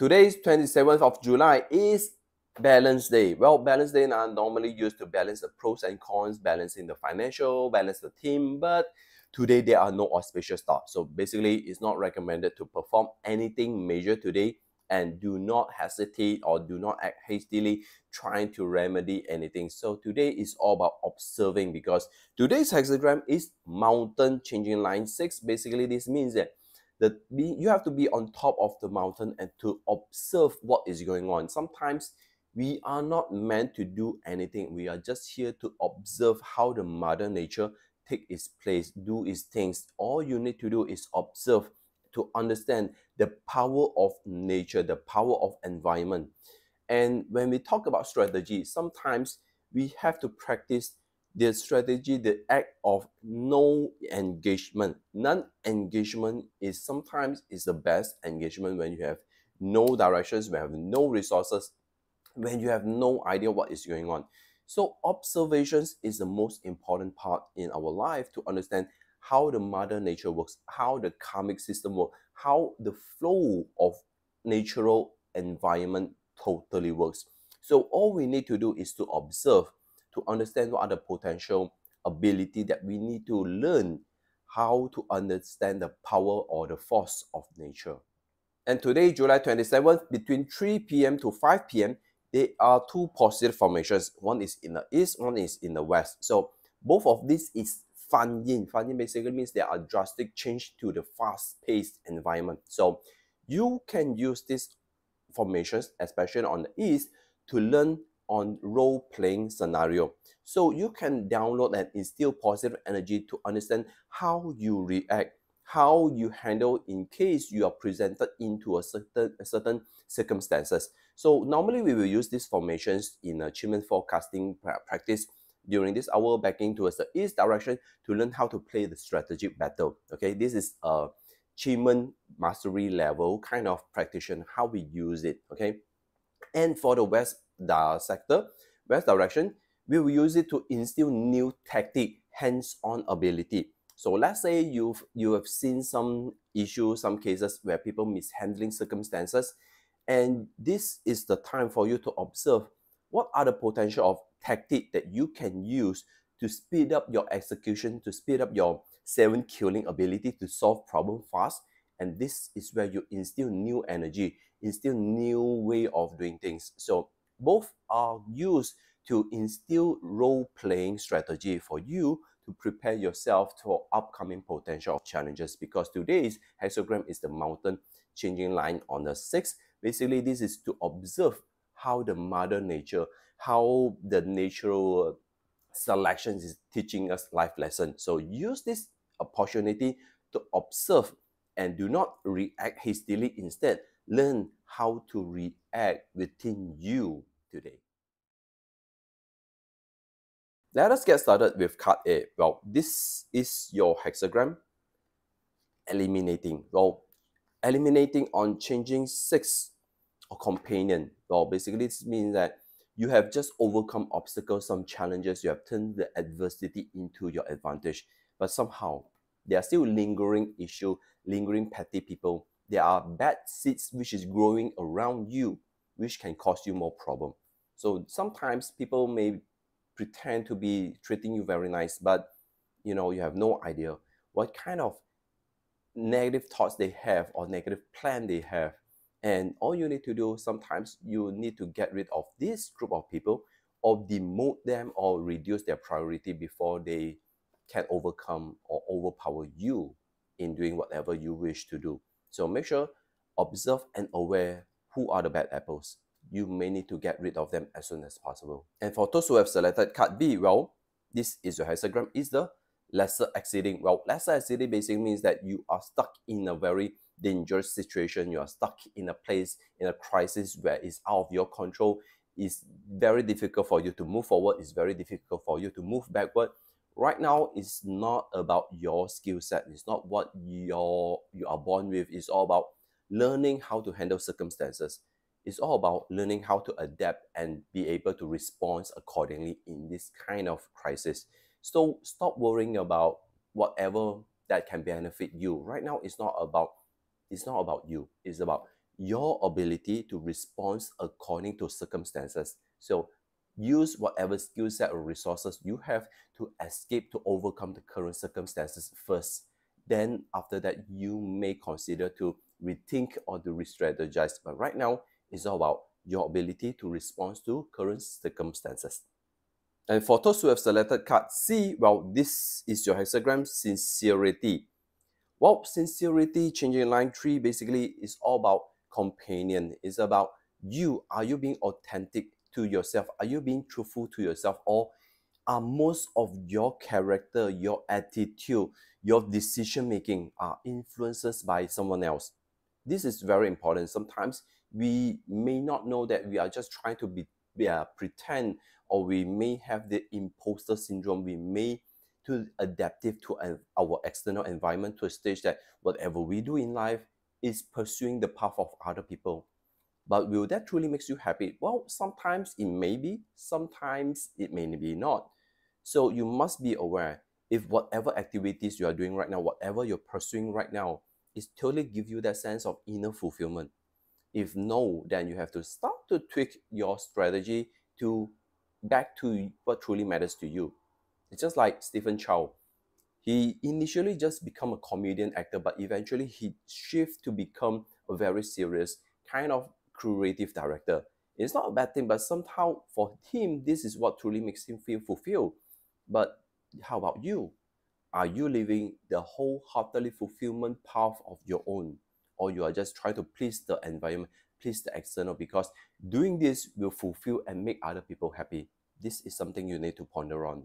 Today's 27th of July is balance day. Well, balance day are normally used to balance the pros and cons, balancing the financial, balance the team, but today there are no auspicious stars. So basically, it's not recommended to perform anything major today, and do not hesitate or do not act hastily trying to remedy anything. So today is all about observing, because today's hexagram is mountain changing line 6. Basically, this means that you have to be on top of the mountain and to observe what is going on. Sometimes we are not meant to do anything. We are just here to observe how the mother nature take its place, do its things. All you need to do is observe to understand the power of nature, the power of environment. And when we talk about strategy, sometimes we have to practice the strategy, the act of no engagement. Non-engagement is sometimes is the best engagement when you have no directions, when you have no resources, when you have no idea what is going on. So observations is the most important part in our life to understand how the mother nature works, how the karmic system works, how the flow of natural environment totally works. So all we need to do is to observe, to understand what are the potential ability that we need to learn how to understand the power or the force of nature. And today, July 27th, between 3 p.m. to 5 p.m., there are two positive formations. One is in the east, one is in the west. So both of these is fan yin. Fan yin basically means there are drastic change to the fast-paced environment. So you can use these formations, especially on the east, to learn on role-playing scenario. So you can download and instill positive energy to understand how you react, how you handle in case you are presented into a certain circumstances. So normally we will use these formations in achievement forecasting practice during this hour, backing towards the east direction to learn how to play the strategic battle. Okay, this is a achievement mastery level kind of practitioner, how we use it. Okay, and for the west sector, west direction, we will use it to instill new tactic, hands-on ability. So let's say you have seen some issues, some cases where people mishandling circumstances, and this is the time for you to observe what are the potential of tactic that you can use to speed up your execution, to speed up your 7 killing ability to solve problem fast. And this is where you instill new energy, instill new way of doing things. So both are used to instill role-playing strategy for you to prepare yourself for upcoming potential challenges, because today's hexagram is the mountain changing line on the 6th. Basically, this is to observe how the mother nature, how the natural selections is teaching us life lessons. So use this opportunity to observe and do not react hastily. Instead, learn how to react within you today. Let us get started with card A. Well, this is your hexagram. Eliminating. Well, eliminating on changing 6 or companion. Well, basically this means that you have just overcome obstacles, some challenges, you have turned the adversity into your advantage. But somehow, there are still lingering issue, lingering petty people. There are bad seeds which is growing around you, which can cause you more problem. So sometimes people may pretend to be treating you very nice, but you have no idea what kind of negative thoughts they have or negative plan they have. And all you need to do, sometimes you need to get rid of this group of people or demote them or reduce their priority before they can overcome or overpower you in doing whatever you wish to do. So make sure, observe and aware who are the bad apples. You may need to get rid of them as soon as possible. And for those who have selected card B, well, this is your hexagram, is the lesser exceeding. Well, lesser exceeding basically means that you are stuck in a very dangerous situation. You are stuck in a place, in a crisis where it's out of your control. It's very difficult for you to move forward. It's very difficult for you to move backward. Right now, it's not about your skill set. It's not what you are born with. It's all about learning how to handle circumstances. It's all about learning how to adapt and be able to respond accordingly in this kind of crisis. So stop worrying about whatever that can benefit you. Right now, it's not about you. It's about your ability to respond according to circumstances. So use whatever skill set or resources you have to escape, to overcome the current circumstances first. Then after that, you may consider to rethink or to re-strategize. But right now, it's all about your ability to respond to current circumstances. And for those who have selected card C, well, this is your hexagram, sincerity. Well, sincerity, changing line 3, basically is all about companion. It's about you. Are you being authentic to yourself? Are you being truthful to yourself? Or are most of your character, your attitude, your decision making are influences by someone else? This is very important. Sometimes we may not know that we are just trying to pretend, or we may have the imposter syndrome. We may too adaptive to our external environment to a stage that whatever we do in life is pursuing the path of other people. But will that truly makes you happy? Well, sometimes it may be, sometimes it may be not. So you must be aware if whatever activities you are doing right now, whatever you're pursuing right now, is totally give you that sense of inner fulfillment. If no, then you have to start to tweak your strategy to back to what truly matters to you. It's just like Stephen Chow. He initially just become a comedian actor, but eventually he shift to become a very serious kind of creative director. It's not a bad thing, but somehow for him, this is what truly makes him feel fulfilled. But how about you? Are you living the wholeheartedly fulfillment path of your own? Or you are just trying to please the environment, please the external, because doing this will fulfill and make other people happy? This is something you need to ponder on.